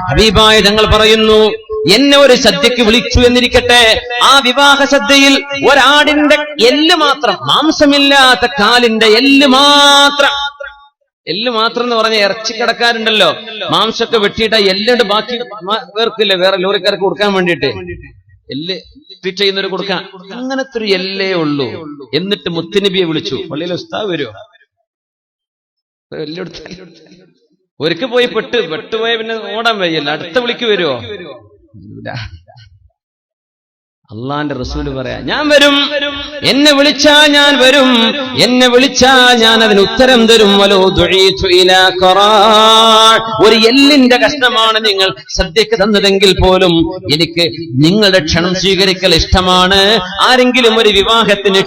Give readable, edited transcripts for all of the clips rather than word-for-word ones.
ഹബീബായ തങ്ങൾ പറയുന്നു, എന്നെ ഒരു സദ്യക്ക് വിളിച്ചു എന്നിരിക്കട്ടെ, ആ വിവാഹ സദ്യയിൽ ഒരാടിന്റെ എല്ല് മാത്രം, മാംസമില്ലാത്ത കാലിന്റെ എല്ല് മാത്രം എന്ന് പറഞ്ഞ ഇറച്ചിക്കടക്കാരുണ്ടല്ലോ, മാംസമൊക്കെ വെട്ടിയിട്ട് എല്ലുണ്ട് ബാക്കി വേർക്കില്ല, വേറെ ലോറിക്കാർക്ക് കൊടുക്കാൻ വേണ്ടിയിട്ട് എല്ല് ട്രീറ്റ് ചെയ്യുന്നവർ കൊടുക്കാൻ, അങ്ങനത്തെ ഒരു എല്ലേ ഉള്ളൂ. എന്നിട്ട് മുത്തുനബിയെ വിളിച്ചു. പള്ളിയിൽ ഉസ്താദ് വരുമോ? ഒരിക്കൽ പോയി പെട്ടുപോയ പിന്നെ ഓടാൻ വയ്യല്ല, അടുത്ത വിളിക്ക് വരുമോ? അള്ളാന്റെ റസൂല് പറയാ, ഞാൻ വരും, എന്നെ വിളിച്ചാ ഞാൻ വരും, എന്നെ വിളിച്ചാ ഞാൻ അതിന് ഉത്തരം തരും. ഒരു എല്ലിന്റെ കഷ്ണമാണ് നിങ്ങൾ സദ്യക്ക് തന്നതെങ്കിൽ പോലും എനിക്ക് നിങ്ങളുടെ ക്ഷണം സ്വീകരിക്കൽ ഇഷ്ടമാണ്. ആരെങ്കിലും ഒരു വിവാഹത്തിന്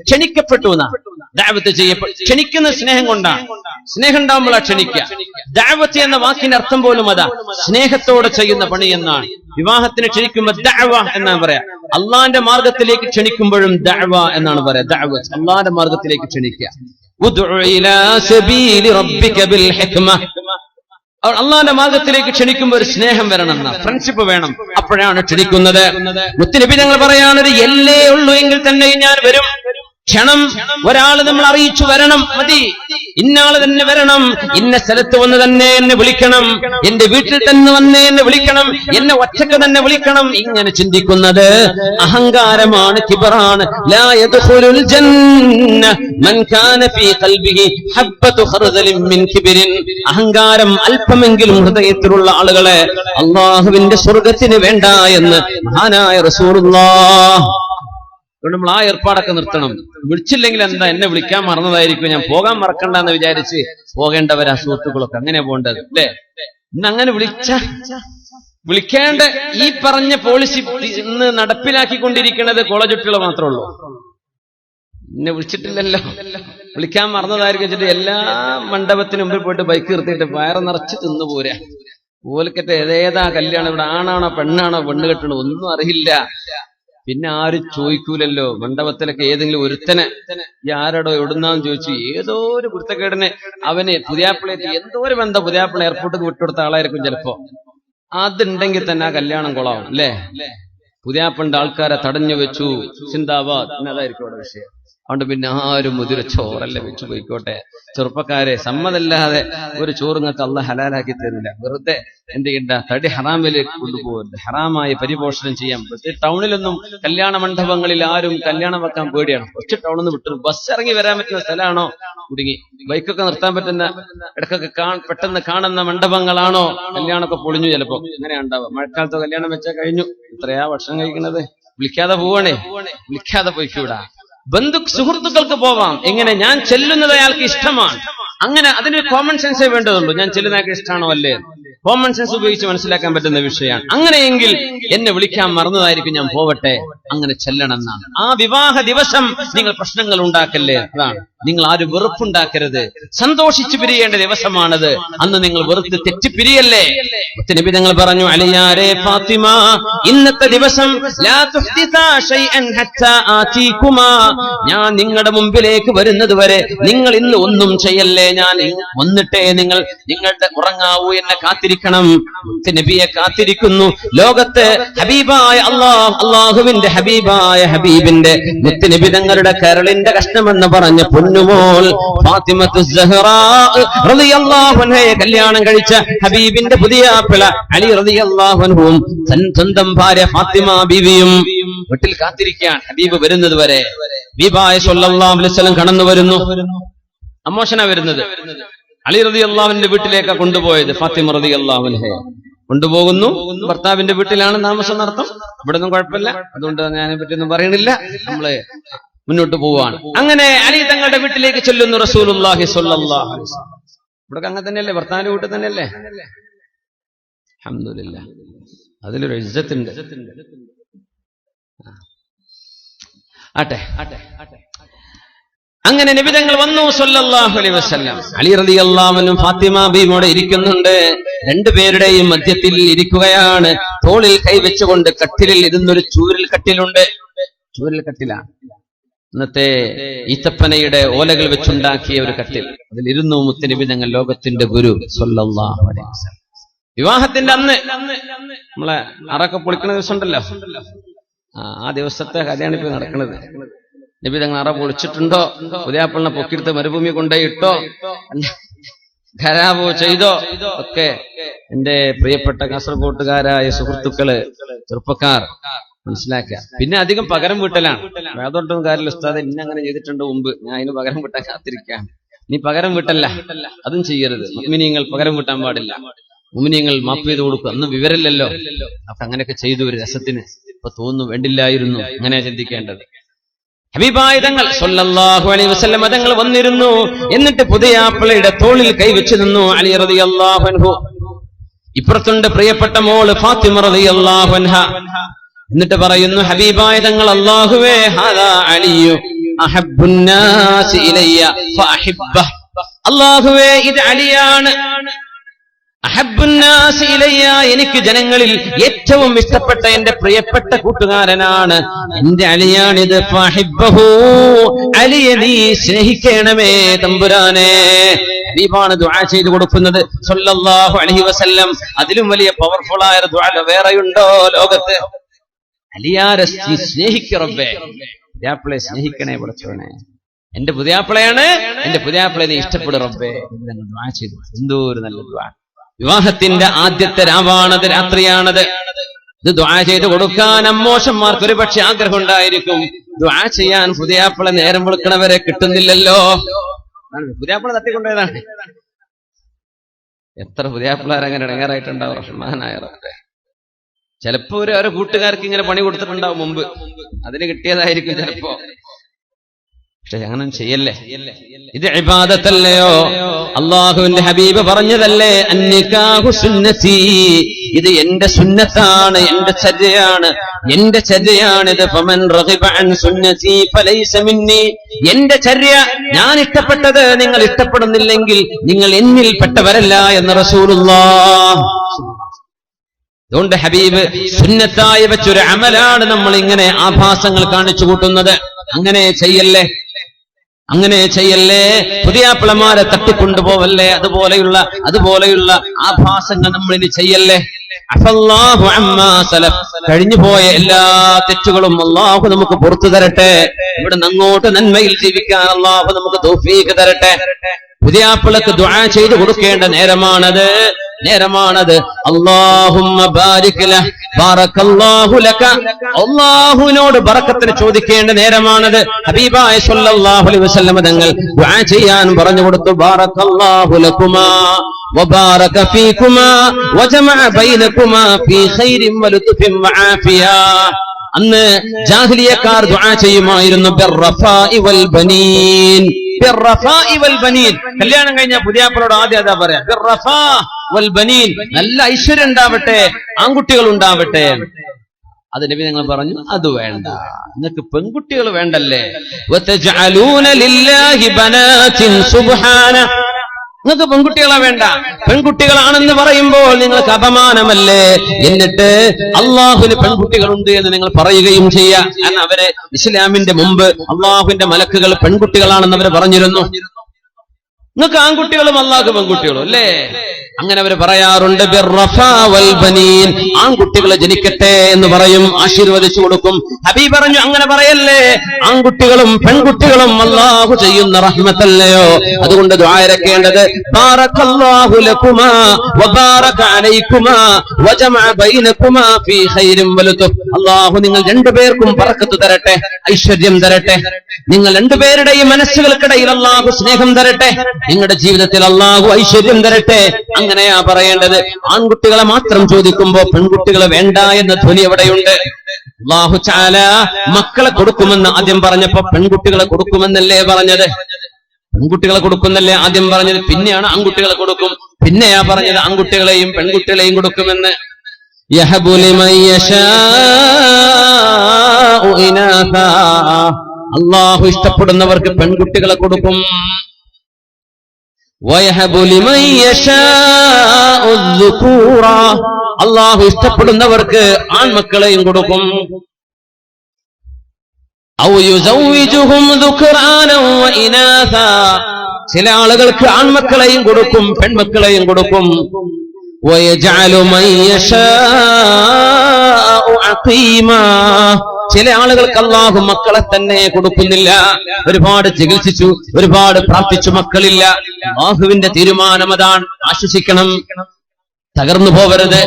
ക്ഷണിക്കപ്പെട്ടു എന്നാ ദഅവത്ത് ചെയ്യപ്പെട്ടു. ക്ഷണിക്കുന്ന സ്നേഹം കൊണ്ടാണ്, സ്നേഹം ഉണ്ടാകുമ്പോഴാ ക്ഷണിക്കുക. ദഅവത്ത് എന്ന വാക്കിന്റെ അർത്ഥം പോലും അതാ, സ്നേഹത്തോടെ ചെയ്യുന്ന പണി എന്നാണ്. വിവാഹത്തിന് ക്ഷണിക്കുമ്പോൾ ദഅവ എന്നാണ് പറയാ. അള്ളാന്റെ മാർഗത്തിലേക്ക് ക്ഷണിക്കുമ്പോഴും ദഅവ എന്നാണ് പറയാ. ദഅവത്ത് അള്ളാന്റെ മാർഗത്തിലേക്ക് ക്ഷണിക്കുക. ഉദ്ഉ ഇലാ സബീലി റബ്ബിക ബിൽ ഹിക്മ. അള്ളാന്റെ മാർഗത്തിലേക്ക് ക്ഷണിക്കുമ്പോൾ ഒരു സ്നേഹം വരണം, ഫ്രണ്ട്ഷിപ്പ് വേണം, അപ്പോഴാണ് ക്ഷണിക്കുന്നത്. മുത്തുനബി ഞങ്ങൾ പറയാണ്, ഒരു എല്ലേ ഉള്ളൂ എങ്കിൽ തന്നെ ഞാൻ വരും. ക്ഷണം ഒരാള് നമ്മൾ അറിയിച്ചു വരണം, മതി. ഇന്നാള് തന്നെ വരണം, ഇന്ന സ്ഥലത്ത് വന്ന് തന്നെ എന്നെ വിളിക്കണം, എന്റെ വീട്ടിൽ തന്നെ വന്ന് എന്നെ വിളിക്കണം, എന്നെ ഒറ്റക്ക് തന്നെ വിളിക്കണം. ഇങ്ങനെ ചിന്തിക്കുന്നത് അഹങ്കാരമാണ്, കിബറാണ്. ലാ യദ്ഖുലുൽ ജന്ന മൻ കാന ഫീ ഖൽബിഹി ഹബ്ബതു ഖർദലിൻ മിൻ കിബ്രിൻ. അഹങ്കാരം അല്പമെങ്കിലും ഹൃദയത്തിലുള്ള ആളുകളെ അല്ലാഹുവിന്റെ സ്വർഗ്ഗത്തിന് വേണ്ട എന്ന് മഹാനായ റസൂലുള്ളാഹ്. അതുകൊണ്ട് നമ്മൾ ആ ഏർപ്പാടൊക്കെ നിർത്തണം. വിളിച്ചില്ലെങ്കിൽ എന്താ, എന്നെ വിളിക്കാൻ മറന്നതായിരിക്കും, ഞാൻ പോകാൻ മറക്കണ്ട എന്ന് വിചാരിച്ച് പോകേണ്ടവരാ സുഹൃത്തുക്കളൊക്കെ. അങ്ങനെ പോകേണ്ടത് അല്ലേ? ഇന്ന് അങ്ങനെ വിളിക്കേണ്ട ഈ പറഞ്ഞ പോളിസി ഇന്ന് നടപ്പിലാക്കിക്കൊണ്ടിരിക്കുന്നത് കോളേജ് കുട്ടികൾ മാത്രമേ ഉള്ളൂ. എന്നെ വിളിച്ചിട്ടില്ലല്ലോ, വിളിക്കാൻ മറന്നതായിരിക്കും വെച്ചിട്ട് എല്ലാ മണ്ഡപത്തിന് മുമ്പിൽ പോയിട്ട് ബൈക്ക് നിർത്തിയിട്ട് വയറ് നിറച്ച് തിന്നു പോരാ. ഓൽക്കട്ടെ ഏതേതാ കല്യാണം, ഇവിടെ ആണാണോ പെണ്ണാണോ പെണ്ണ് കെട്ടണോ ഒന്നും അറിയില്ല. പിന്നെ ആരും ചോദിക്കൂലല്ലോ. മണ്ഡപത്തിലൊക്കെ ഏതെങ്കിലും ഒരുത്തനെ ഈ ആരോടോ എവിടുന്നാന്ന് ചോദിച്ചു, ഏതോ ഒരു കുരുത്തക്കേടിനെ അവന് പുതിയാപ്പിളേറ്റ് എന്തോ ഒരു ബന്ധം, പുതിയാപ്പിള എയർപോർട്ടിൽ വിട്ടുകൊടുത്ത ആളായിരിക്കും ചിലപ്പോ. അതുണ്ടെങ്കിൽ തന്നെ ആ കല്യാണം കൊളാവും അല്ലേ? പുതിയാപ്പിളിന്റെ ആൾക്കാരെ തടഞ്ഞു വെച്ചു, സിന്ദാബാദ്, അതായിരിക്കും അവിടെ വിഷയം. അതുകൊണ്ട് പിന്നെ ആരും മുതിര ചോറല്ലേ വെച്ചു പോയിക്കോട്ടെ. ചെറുപ്പക്കാരെ, സമ്മതല്ലാതെ ഒരു ചോറുങ്ങൾക്ക് അള്ളാഹ് ഹലാലാക്കി തരില്ല. വെറുതെ എന്ത് ചെയ്യണ്ട, തടി ഹറാമിലേക്ക് കൊണ്ടുപോകരുത്, ഹറാമായി പരിപോഷണം ചെയ്യാം. ടൗണിലൊന്നും കല്യാണ മണ്ഡപങ്ങളിൽ ആരും കല്യാണം വെക്കാൻ പേടിയാണ്. കുറച്ച് ടൗണിൽ നിന്ന് വിട്ടു ബസ് ഇറങ്ങി വരാൻ പറ്റുന്ന സ്ഥലമാണോ കുടുങ്ങി, ബൈക്കൊക്കെ നിർത്താൻ പറ്റുന്ന ഇടക്കൊക്കെ പെട്ടെന്ന് കാണുന്ന മണ്ഡപങ്ങളാണോ കല്യാണമൊക്കെ പൊളിഞ്ഞു. ചിലപ്പോ ഇങ്ങനെ ഉണ്ടാവുക. മഴക്കാലത്ത് കല്യാണം വെച്ചാൽ കഴിഞ്ഞു, ഇത്രയാ ഭക്ഷണം കഴിക്കുന്നത്. വിളിക്കാതെ പോവാണേ, വിളിക്കാതെ പോയിക്കൂടാ. സുഹൃത്തുക്കൾക്ക് പോവാം. എങ്ങനെ? ഞാൻ ചെല്ലുന്നത് അയാൾക്ക് ഇഷ്ടമാണ്, അങ്ങനെ അതിനൊരു കോമൺ സെൻസേ വേണ്ടതുള്ളൂ. ഞാൻ ചെല്ലുന്ന അയാൾക്ക് ഇഷ്ടമാണോ അല്ലേ? കോമൺ സെൻസ് ഉപയോഗിച്ച് മനസ്സിലാക്കാൻ പറ്റുന്ന വിഷയമാണ്. അങ്ങനെയെങ്കിൽ എന്നെ വിളിക്കാൻ മറന്നതായിരിക്കും, ഞാൻ പോവട്ടെ, അങ്ങനെ ചെല്ലണം എന്നാണ്. ആ വിവാഹ ദിവസം നിങ്ങൾ പ്രശ്നങ്ങൾ ഉണ്ടാക്കല്ലേ, അതാണ്. നിങ്ങൾ ആരും വെറുപ്പുണ്ടാക്കരുത്, സന്തോഷിച്ചു പിരിയേണ്ട ദിവസമാണത്. അന്ന് നിങ്ങൾ വെറുത്ത് തെറ്റിപ്പിരിയല്ലേ. നബി തങ്ങൾ പറഞ്ഞു, അലിയാരെ ഫാത്തിമ, ഇന്നത്തെ ദിവസം ലാ തുഹ്ദിസാ ശൈഅൻ ഹത്താ ആതീകുമാ, ഞാൻ നിങ്ങളുടെ മുമ്പിലേക്ക് വരുന്നത് വരെ നിങ്ങൾ ഇന്ന് ഒന്നും ചെയ്യല്ലേ. ഞാൻ വന്നിട്ടേ നിങ്ങളുടെ ഉറങ്ങാവൂ, എന്നെ കാത്തിരിക്കണം. നബിയെ കാത്തിരിക്കുന്നു. ലോകത്ത് ഹബീബായ അള്ളാഹുവിന്റെ ഹബീബായ ഹബീബിന്റെ മുത്തുനബി തങ്ങളുടെ കരളിന്റെ കഷ്ണമെന്ന് പറഞ്ഞ പൊന്നുമോൾ ഫാത്തിമത്തു സഹ്റാ റളിയല്ലാഹു അൻഹയെ കല്യാണം കഴിച്ച ഹബീബിന്റെ പുതിയ പിള അലി റളിയല്ലാഹു അൻഹുവും സ്വന്തം ഭാര്യ ഫാത്തിമ ബീവിയും വീട്ടിൽ കാത്തിരിക്കാൻ ഹബീബ് വരുന്നത് വരെ. ഹബീബായ സ്വല്ലല്ലാഹു അലൈഹി വസല്ലം കടന്നു വരുന്നു. അമ്മോശന വരുന്നത്. അലി റളിയല്ലാഹുവിന്റെ വീട്ടിലേക്കാണ് കൊണ്ടുപോയത്. ഫാത്തിമ റളിയല്ലാഹു അൻഹയെ കൊണ്ടുപോകുന്നു. ഭർത്താവിന്റെ വീട്ടിലാണ് താമസം നടത്തും. ഇവിടെ ഒന്നും കുഴപ്പമില്ല, അതുകൊണ്ട് ഞാനെ പറ്റിയൊന്നും പറയണില്ല, നമ്മള് മുന്നോട്ട് പോവാണ്. അങ്ങനെ അലി തങ്ങളുടെ വീട്ടിലേക്ക് ചെല്ലുന്നു റസൂലുള്ളാഹി സ്വല്ലല്ലാഹു അലൈഹി വസല്ലം. ഇവിടെ അങ്ങനെ തന്നെയല്ലേ, ഭർത്താവിന്റെ വീട്ടിൽ തന്നെയല്ലേ? അൽഹംദുലില്ലാഹ്, അതിലൊരു ഇസ്സത്തുണ്ട്. ആട്ടെ. അങ്ങനെ നബി തങ്ങൾ വന്നു സ്വല്ലല്ലാഹു അലൈഹി വസല്ലം. അലി റളിയല്ലാഹു അൻഹു ഫാത്തിമ ബീവിയോടെ ഇരിക്കുന്നുണ്ട്. രണ്ടുപേരുടെയും മധ്യത്തിൽ ഇരിക്കുകയാണ്. തോളിൽ കൈവച്ചുകൊണ്ട് കട്ടിലിൽ ഇരുന്നൊരു ചൂരൽ കട്ടിലുണ്ട്. ചൂരൽ കട്ടിലാണ്. ഇന്നത്തെ ഈത്തപ്പനയുടെ ഓലകൾ വെച്ചുണ്ടാക്കിയ ഒരു കട്ടിൽ, അതിലിരുന്നു മുത്തനബി തങ്ങൾ, ലോകത്തിന്റെ ഗുരു സ്വല്ലല്ലാഹു അലൈഹി വസല്ലം. വിവാഹത്തിന്റെ അന്ന് നമ്മളെ അറൊക്കെ പൊളിക്കുന്ന ദിവസം ഉണ്ടല്ലോ, ആ ദിവസത്തെ കഥയാണ് ഇപ്പൊ നടക്കുന്നത്. നബി തങ്ങൾ അറ പൊളിച്ചിട്ടുണ്ടോ, പുതിയാപ്പിളിനെ പൊക്കിയെടുത്ത് മരുഭൂമി കൊണ്ടുപോയി ഇട്ടോ, ഖരാബോ ചെയ്തോ ഒക്കെ എന്റെ പ്രിയപ്പെട്ട കാസർഗോട്ടുകാരായ സുഹൃത്തുക്കള്, ചെറുപ്പക്കാർ മനസ്സിലാക്കുക. പിന്നെ അധികം പകരം വീട്ടലാണ്. വേദോട്ടൊന്നും കാര്യമില്ല, ഉസ്താദ് ഇന്ന അങ്ങനെ ചെയ്തിട്ടുണ്ട് മുമ്പ്, ഞാൻ അതിന് പകരം വീട്ടാൻ കാത്തിരിക്കാം. നീ പകരം വീട്ടല്ല, അതും ചെയ്യരുത്. മുഅ്മിനീങ്ങൾ പകരം വീട്ടാൻ പാടില്ല. മുഅ്മിനീങ്ങൾ മാപ്പ് ചെയ്ത് കൊടുക്കും. അന്ന് വിവരമില്ലല്ലോ, അപ്പൊ അങ്ങനെയൊക്കെ ചെയ്തു ഒരു രസത്തിന്. ഇപ്പൊ തോന്നുന്നു വേണ്ടില്ലായിരുന്നു, അങ്ങനെ ചിന്തിക്കേണ്ടത്. ഹബീബായ തങ്ങൾ സ്വല്ലല്ലാഹു അലൈഹി വസല്ലം തങ്ങൾ വന്നിരുന്നു. എന്നിട്ട് പുതിയാപ്പിളയുടെ തോളിൽ കൈവച്ചു നിന്നു അലി റളിയല്ലാഹു അൻഹു. ഇപ്പുറത്തുണ്ട് പ്രിയപ്പെട്ട മോള് ഫാത്തിമ റളിയല്ലാഹു അൻഹ. എന്നിട്ട് പറയുന്നു ഹബീബായ തങ്ങൾ, അല്ലാഹുവേ ഹാദാ അലിയു അഹബ്ബുന്നാസി ഇലയ്യ ഫഅഹിബ്ബഹ്. അല്ലാഹുവേ ഇത് അലിയാണ്, അഹബ്ബുന്നാസി ഇലയ്യ, എനിക്ക് ജനങ്ങളിൽ ഏറ്റവും ഇഷ്ടപ്പെട്ട എന്റെ പ്രിയപ്പെട്ട കൂട്ടുകാരനാണ്, എന്റെ അലിയാണിത്. ഫഅഹിബ്ബഹു, അലിയെ നീ സ്നേഹിക്കണമേ തമ്പുരാനെ. ഹബീബാണ് ദുആ ചെയ്തു കൊടുക്കുന്നത് സ്വല്ലല്ലാഹു അലൈഹി വസല്ലം. അതിലും വലിയ പവർഫുൾ ആയ ദുആ വേറെയുണ്ടോ ലോകത്ത്? അലിയാരെ സ്നേഹിക്ക റബ്ബേ, പുതിയാപ്പിളെ സ്നേഹിക്കണേ പടച്ചോനെ, എന്റെ പുതിയാപ്പിളയാണ്, എന്റെ പുതിയാപ്പിളെ നീ ഇഷ്ടപ്പെടും റബ്ബേ. ദുആ ചെയ്തു. എന്തോ ഒരു നല്ല ദുആ. വിവാഹത്തിന്റെ ആദ്യത്തെ രാവാണത്, രാത്രിയാണത്. ഇത് ദുആ ചെയ്ത് കൊടുക്കാൻ അമ്മോശന്മാർക്ക് ഒരു പക്ഷെ ആഗ്രഹം ഉണ്ടായിരിക്കും. ദുആ ചെയ്യാൻ പുതിയാപ്പിളെ നേരം വെളുക്കണവരെ കിട്ടുന്നില്ലല്ലോ. പുതിയാപ്പിള തട്ടിക്കൊണ്ടേതാണ്. എത്ര പുതിയാപ്പിളാരങ്ങനെ ഇടങ്ങാറായിട്ടുണ്ടാവും റഹ്മാനായ റബ്ബേ. ചിലപ്പോ ഒരു കൂട്ടുകാർക്ക് ഇങ്ങനെ പണി കൊടുത്തിട്ടുണ്ടാവും മുമ്പ്, അതിന് കിട്ടിയതായിരിക്കും ചിലപ്പോ. പക്ഷെ അങ്ങനെ ചെയ്യല്ലേ, ഇത് ഇബാദത്തല്ലയോ? അല്ലാഹുവിന്റെ ഹബീബ് പറഞ്ഞതല്ലേ, അന്നികാഹു സുന്നതി, ഇത് എന്റെ സുന്നത്താണ്, എന്റെ ചര്യയാണ്, എന്റെ ചര്യയാണിത്. ഫമൻ റഗിബ അൻ സുന്നതി ഫലൈസ മിന്നി, എന്റെ ചര്യ ഞാൻ ഇഷ്ടപ്പെട്ടത് നിങ്ങൾ ഇഷ്ടപ്പെടുന്നില്ലെങ്കിൽ നിങ്ങൾ എന്നിൽ പെട്ടവരല്ല എന്ന് റസൂലുള്ളാഹ്. അതുകൊണ്ട് ഹബീബ് സുന്നത്തായി വെച്ചൊരു അമലാണ് നമ്മൾ ഇങ്ങനെ ആഭാസങ്ങൾ കാണിച്ചു കൂട്ടുന്നത്. അങ്ങനെ ചെയ്യല്ലേ, അങ്ങനെ ചെയ്യല്ലേ. പുതിയാപ്പിളമാരെ തട്ടിക്കൊണ്ടുപോവല്ലേ, അതുപോലെയുള്ള ആഭാസങ്ങൾ നമ്മൾ ഇനി ചെയ്യല്ലേ. അഫല്ലാഹു അമ്മാ സലഫ്, കഴിഞ്ഞുപോയ എല്ലാ തെറ്റുകളും അല്ലാഹു നമുക്ക് പുറത്തു തരട്ടെ. ഇവിടെ അങ്ങോട്ട് നന്മയിൽ ജീവിക്കാൻ അല്ലാഹു നമുക്ക് തൗഫീഖ് തരട്ടെ. പുതിയാപ്പിളക്ക് ദുആ ചെയ്തു കൊടുക്കേണ്ട നേരമാണത്. അല്ലാഹുമ്മ ബാരിക് ലഹ് ബാറകല്ലാഹു ലക, അല്ലാഹുവിനോട് ബറക്കത്തിന് ചോദിക്കേണ്ട നേരമാണത്. ഹബീബായ സ്വല്ലല്ലാഹു അലൈഹി വസല്ലം തങ്ങൾ ദുആ ചെയ്യാൻ പറഞ്ഞു കൊടുത്തു. ബാറകല്ലാഹു ലകുമാ വബാറക ഫീകുമാ വജമഅ ബൈനകുമാ ഫീ ഖൈരിൻ വലുത്ഫിൻ വആഫിയ. അന്ന് ജാഹിലിയക്കാർ ദുആ ചെയ്യുമായിരുന്നു ബിർറഫാഇ വൽ ബനീൻ, ബിർറഫാഇ വൽ ബനീൻ. കല്യാണം കഴിഞ്ഞ പുതിയാപ്പിളോട് ആദ്യം അതാ പറയാ, ബിർറഫാ വൽ ബനീൻ, നല്ല ഐശ്വര്യം ഉണ്ടാവട്ടെ, ആൺകുട്ടികൾ ഉണ്ടാവട്ടെ. അത് നബി നിങ്ങൾ പറഞ്ഞു, അത് വേണ്ട, നിങ്ങൾക്ക് പെൺകുട്ടികൾ വേണ്ടല്ലേ. വതജഅലൂന ലില്ലാഹി ബനാതിൻ സുബ്ഹാന, നിങ്ങൾക്ക് പെൺകുട്ടികളെ വേണ്ട, പെൺകുട്ടികളാണെന്ന് പറയുമ്പോൾ നിങ്ങൾക്ക് അപമാനമല്ലേ. എന്നിട്ട് അള്ളാഹുവിന് പെൺകുട്ടികളുണ്ട് എന്ന് നിങ്ങൾ പറയുകയും ചെയ്യാം. കാരണം അവര് ഇസ്ലാമിന്റെ മുമ്പ് അള്ളാഹുവിന്റെ മലക്കുകൾ പെൺകുട്ടികളാണെന്ന് അവര് പറഞ്ഞിരുന്നു. നിങ്ങൾക്ക് ആൺകുട്ടികളും അള്ളാഹു പെൺകുട്ടികളും അല്ലേ, അങ്ങനെ അവർ പറയാറുണ്ട്. ബിർറഫാ വൽ ബനീൻ, ആൺകുട്ടികൾ ജനിക്കട്ടെ എന്ന് പറയും, ആശീർവദിച്ചു കൊടുക്കും. ഹബീബ് പറഞ്ഞു, അങ്ങനെ പറയല്ലേ, ആൺകുട്ടികളും പെൺകുട്ടികളും അല്ലാഹു ചെയ്യുന്ന റഹ്മത്തല്ലയോ. അതുകൊണ്ട് ദുആ ഇറക്കേണ്ടത് ബാറകല്ലാഹു ലകുമാ വബാറക അലൈകുമാ വജമഅ ബൈനകുമാ ഫീ ഖൈരിൻ വലുത്ഫ്. അല്ലാഹു നിങ്ങൾ രണ്ടുപേർക്കും ബറക്കത്ത് തരട്ടെ, ഐശ്വര്യം തരട്ടെ. നിങ്ങൾ രണ്ടുപേരുടെയും മനസ്സുകൾക്കിടയിൽ അല്ലാഹു സ്നേഹം തരട്ടെ, നിങ്ങളുടെ ജീവിതത്തിൽ അല്ലാഹു ഐശ്വര്യം തരട്ടെ. അങ്ങനെയാ പറയേണ്ടത്. ആൺകുട്ടികളെ മാത്രം ചോദിക്കുമ്പോ പെൺകുട്ടികളെ വേണ്ട എന്ന ധ്വനി എവിടെയുണ്ട്? അല്ലാഹു തആല മക്കളെ കൊടുക്കുമെന്ന് ആദ്യം പറഞ്ഞപ്പോ പെൺകുട്ടികളെ കൊടുക്കുമെന്നല്ലേ പറഞ്ഞത്? പെൺകുട്ടികളെ കൊടുക്കുന്നല്ലേ ആദ്യം പറഞ്ഞത്, പിന്നെയാണ് ആൺകുട്ടികളെ കൊടുക്കും, പിന്നെയാ പറഞ്ഞത് ആൺകുട്ടികളെയും പെൺകുട്ടികളെയും കൊടുക്കുമെന്ന്. യഹബു ലിമൻ യശാഉ ഇനാഥാ, അല്ലാഹു ഇഷ്ടപ്പെടുന്നവർക്ക് പെൺകുട്ടികളെ കൊടുക്കും. വയഹബു ലിമൻ യശാഉ الذുകൂറ, അല്ലാഹു ഇഷ്ടപ്പെടുന്നവർക്ക് ആൺമക്കളെയും കൊടുക്കും. ഔ യുസൗവിജുഹും ദുക്റാനൻ വഇനാസാ, ചില ആളുകൾക്ക് ആൺമക്കളെയും കൊടുക്കും പെൺമക്കളെയും കൊടുക്കും. വയജഅലു മൻ യശാഉ അഖീമാ, ചില ആളുകൾക്ക് അല്ലാഹു മക്കളെ തന്നെ കൊടുക്കുന്നില്ല. ഒരുപാട് ചികിത്സിച്ചു, ഒരുപാട് പ്രാർത്ഥിച്ചു, മക്കളില്ല. അല്ലാഹുവിന്റെ തീരുമാനം അതാണ്. ആശ്വസിക്കണം, തകർന്നു പോവരുത്,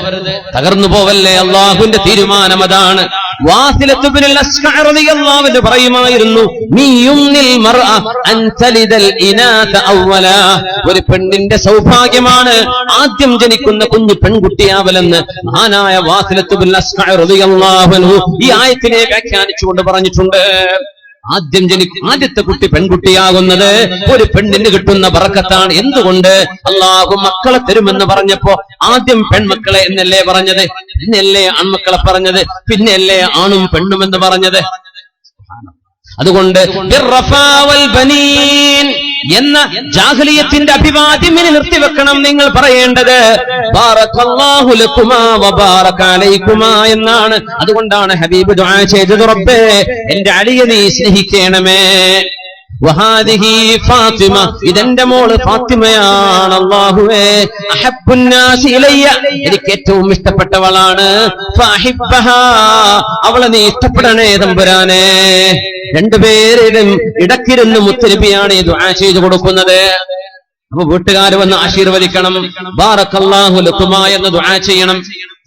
തകർന്നു പോവല്ലേ, അള്ളാഹുവിന്റെ തീരുമാനം അതാണ്. വാസിലത്ത് ഇബ്നുൽ അസ്ഖഅ റളിയല്ലാഹു അൻഹു പറയുമായിരുന്നു, ഒരു പെണ്ണിന്റെ സൗഭാഗ്യമാണ് ആദ്യം ജനിക്കുന്ന കുഞ്ഞു പെൺകുട്ടിയാവലെന്ന് മഹാനായ വാസിലത്ത് ഇബ്നുൽ അസ്ഖഅ റളിയല്ലാഹു അൻഹു ഈ ആയത്തിനെ വ്യാഖ്യാനിച്ചുകൊണ്ട് പറഞ്ഞിട്ടുണ്ട്. ആദ്യത്തെ കുട്ടി പെൺകുട്ടിയാകുന്നത് ഒരു പെണ്ണിന് കിട്ടുന്ന ബറക്കത്താണ്. എന്തുകൊണ്ട്? അള്ളാഹു മക്കളെ തരുമെന്ന് പറഞ്ഞപ്പോ ആദ്യം പെൺമക്കളെ എന്നല്ലേ പറഞ്ഞത്, പിന്നെയല്ലേ ആൺമക്കളെ പറഞ്ഞത്, പിന്നെയല്ലേ ആണും പെണ്ണും എന്ന് പറഞ്ഞത്. അതുകൊണ്ട് എന്ന ജാഹിലിയത്തിന്റെ അഭിവാദ്യം ഇനി നിർത്തിവെക്കണം. നിങ്ങൾ പറയേണ്ടത് ബാറകല്ലാഹു ലക്കുമാ വബാറക അലൈക്കുമാ എന്നാണ്. അതുകൊണ്ടാണ് ഹബീബ് ദുആ ചെയ്തത്, റബ്ബേ എന്റെ അലിയെ നീ സ്നേഹിക്കണമേ. വഹാദിഹി ഫാത്തിമ, ഇതെന്റെ മോള് ഫാത്തിമയാണ്. അല്ലാഹുവേ അഹബ്ബുന്നാസി ഇലയ്യ, എനിക്ക് ഏറ്റവും ഇഷ്ടപ്പെട്ടവളാണ്. ഫഅഹിബ്ബഹാ, അവളെ നീ ഇഷ്ടപ്പെടണേ തമ്പുരാനെ. രണ്ടുപേരും ഇടക്കിരുന്ന് മുത്തുനബിയാണ് ഈ ദുആ ചെയ്തു കൊടുക്കുന്നത്. അപ്പൊ വീട്ടുകാർ വന്ന് ആശീർവദിക്കണം. ബാറകല്ലാഹു ലക്കുമാ എന്ന് ദുആ ചെയ്യണം.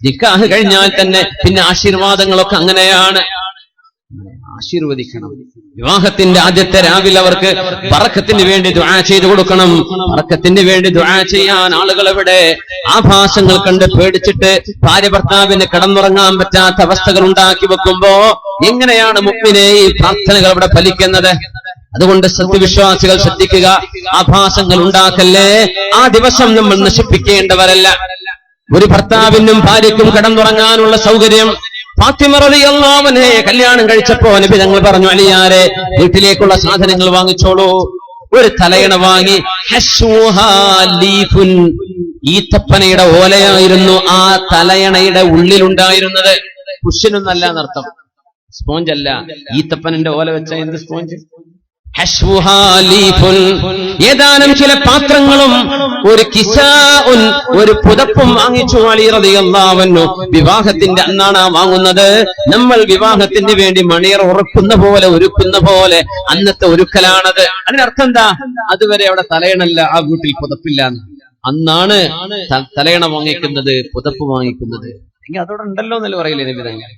നിക്കാഹ് കഴിഞ്ഞാൽ തന്നെ പിന്നെ ആശീർവാദങ്ങളൊക്കെ അങ്ങനെയാണ്, ആശീർവദിക്കണം. വിവാഹത്തിന്റെ ആദ്യത്തെ രാവിലെ അവർക്ക് ബറക്കത്തിന് വേണ്ടി ദുആ ചെയ്തു കൊടുക്കണം. ബറക്കത്തിന് വേണ്ടി ദുആ ചെയ്യാൻ ആളുകൾ എവിടെ? ആഭാസങ്ങൾ കണ്ട് പേടിച്ചിട്ട് ഭാര്യ ഭർത്താവിന് കിടന്നുറങ്ങാൻ പറ്റാത്ത അവസ്ഥകൾ ഉണ്ടാക്കി വെക്കുമ്പോ എങ്ങനെയാണ് മുഅ്മിനേ ഈ പ്രാർത്ഥനകൾ അവിടെ ഫലിക്കുന്നത്? അതുകൊണ്ട് സത്യവിശ്വാസികൾ ശ്രദ്ധിക്കുക, ആഭാസങ്ങൾ ഉണ്ടാക്കല്ലേ. ആ ദിവസം നമ്മൾ നശിപ്പിക്കേണ്ടവരല്ല. ഒരു ഭർത്താവിനും ഭാര്യയ്ക്കും കിടന്നുറങ്ങാനുള്ള സൗകര്യം ഫാത്തിമ റളിയല്ലാഹു അൻഹയെ കല്യാണം കഴിച്ചപ്പോ നബി തങ്ങൾ പറഞ്ഞു, അലിയാരെ വീട്ടിലേക്കുള്ള സാധനങ്ങൾ വാങ്ങിച്ചോളൂ. ഒരു തലയണ വാങ്ങി. ഈത്തപ്പനയുടെ ഓലയായിരുന്നു ആ തലയണയുടെ ഉള്ളിലുണ്ടായിരുന്നത്. കുഷ്യനൊന്നല്ല എന്നർത്ഥം, സ്പോഞ്ച് അല്ല. ഈത്തപ്പനന്റെ ഓല വെച്ച എന്ത് സ്പോഞ്ച്? ഏതാനും ചില പാത്രങ്ങളും ഒരു കിസാഉൻ, ഒരു പുതപ്പും വാങ്ങിച്ചു അലി റളിയല്ലാഹു അൻഹു. വിവാഹത്തിന്റെ അന്നാണ് വാങ്ങുന്നത്. നമ്മൾ വിവാഹത്തിന് വേണ്ടി മണിയർ ഉറക്കുന്ന പോലെ ഒരുക്കുന്ന പോലെ അന്നത്തെ ഒരുക്കലാണത്. അതിനർത്ഥം എന്താ? അതുവരെ അവിടെ തലയണല്ല, ആ വീട്ടിൽ പുതപ്പില്ല. അന്നാണ് തലയണ വാങ്ങിക്കുന്നത്, പുതപ്പ് വാങ്ങിക്കുന്നത്. എങ്കിൽ അതോടെ ഉണ്ടല്ലോ എന്നല്ല പറയില്ലേ നബി തങ്ങൾ.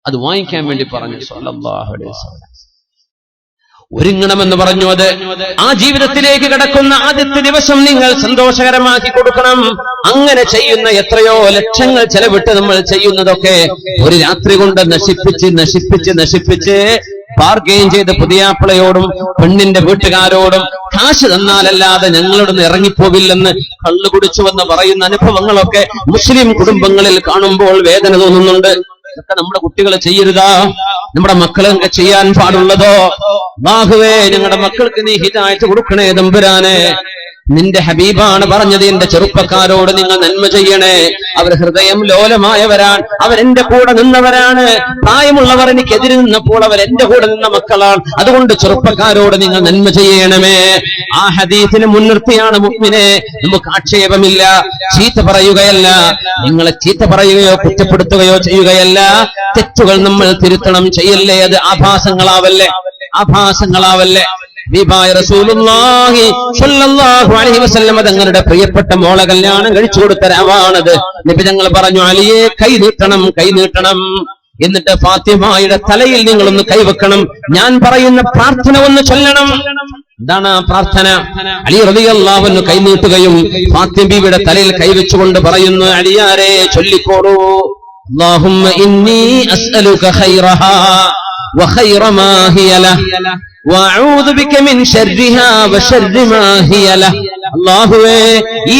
അത് വാങ്ങിക്കാൻ വേണ്ടി പറഞ്ഞു സ്വല്ലല്ലാഹു അലൈഹി വസല്ലം. ഒരുങ്ങണമെന്ന് പറഞ്ഞു. അത് ആ ജീവിതത്തിലേക്ക് കടക്കുന്ന ആദ്യത്തെ ദിവസം നിങ്ങൾ സന്തോഷകരമാക്കി കൊടുക്കണം. അങ്ങനെ ചെയ്യുന്ന എത്രയോ ലക്ഷങ്ങൾ ചെലവിട്ട് നമ്മൾ ചെയ്യുന്നതൊക്കെ ഒരു രാത്രി കൊണ്ട് നശിപ്പിച്ച് ബാർഗെയിൻ ചെയ്ത് പുതിയാപ്പിളയോടും പെണ്ണിന്റെ വീട്ടുകാരോടും കാശ് തന്നാലല്ലാതെ ഞങ്ങളോടൊന്ന് ഇറങ്ങിപ്പോവില്ലെന്ന് കള്ളു കുടിച്ചുവെന്ന് പറയുന്ന അനുഭവങ്ങളൊക്കെ മുസ്ലിം കുടുംബങ്ങളിൽ കാണുമ്പോൾ വേദന തോന്നുന്നുണ്ട്. ഇതൊക്കെ നമ്മുടെ കുട്ടികൾ ചെയ്യരുതാ, നമ്മുടെ മക്കളൊക്കെ ചെയ്യാൻ പാടുള്ളതോ? അല്ലാഹുവേ ഞങ്ങളുടെ മക്കൾക്ക് നീ ഹിദായത്ത് കൊടുക്കണേ തമ്പുരാനെ. നിന്റെ ഹബീബാണ് പറഞ്ഞത്, എന്റെ ചെറുപ്പക്കാരോട് നിങ്ങൾ നന്മ ചെയ്യണേ. അവർ ഹൃദയം ലോലമായവരാണ്, അവരെന്റെ കൂടെ നിന്നവരാണ്. പ്രായമുള്ളവർ എനിക്കെതിരെ നിന്നപ്പോൾ അവർ എന്റെ കൂടെ നിന്ന മക്കളാണ്. അതുകൊണ്ട് ചെറുപ്പക്കാരോട് നിങ്ങൾ നന്മ ചെയ്യണമേ. ആ ഹദീസിനെ മുൻനിർത്തിയാണ് മുഅ്മിനെ. നമുക്ക് ആക്ഷേപമില്ല, ചീത്ത പറയുകയല്ല. നിങ്ങളെ ചീത്ത പറയുകയോ കുറ്റപ്പെടുത്തുകയോ ചെയ്യുകയല്ല. തെറ്റുകൾ നമ്മൾ തിരുത്തണം, ചെയ്യല്ലേ. അത് ആഭാസങ്ങളാവല്ലേ. ഹബീബായ റസൂലുള്ളാഹി സ്വല്ലല്ലാഹു അലൈഹി വസല്ലം തങ്ങളുടെ പ്രിയപ്പെട്ട മോളെ കല്യാണം കഴിച്ചു കൊടുത്ത രാവാണത്. നബി തങ്ങൾ പറഞ്ഞു, അലിയെ കൈ നീട്ടണം. എന്നിട്ട് ഫാത്തിമയുടെ തലയിൽ നിങ്ങളൊന്ന് കൈവെക്കണം. ഞാൻ പറയുന്ന പ്രാർത്ഥന ഒന്ന് ചൊല്ലണം. എന്താണ് ആ പ്രാർത്ഥന? അലി റളിയല്ലാഹു അൻഹു കൈ നീട്ടുകയും ഫാത്തിമ ബീവിയുടെ തലയിൽ കൈവെച്ചുകൊണ്ട് പറയുന്നു, അലിയാരെ ചൊല്ലിക്കോളൂ, അല്ലാഹുമ്മ ഇന്നി അസ്അലുക ഖൈറഹാ വഖൈറ മാ ഹിയ ലഹ് വഅഊദു ബിക മിൻ ശർരിഹാ വശർരി മാ ഹിയ ലഹ്. അല്ലാഹുവേ ഈ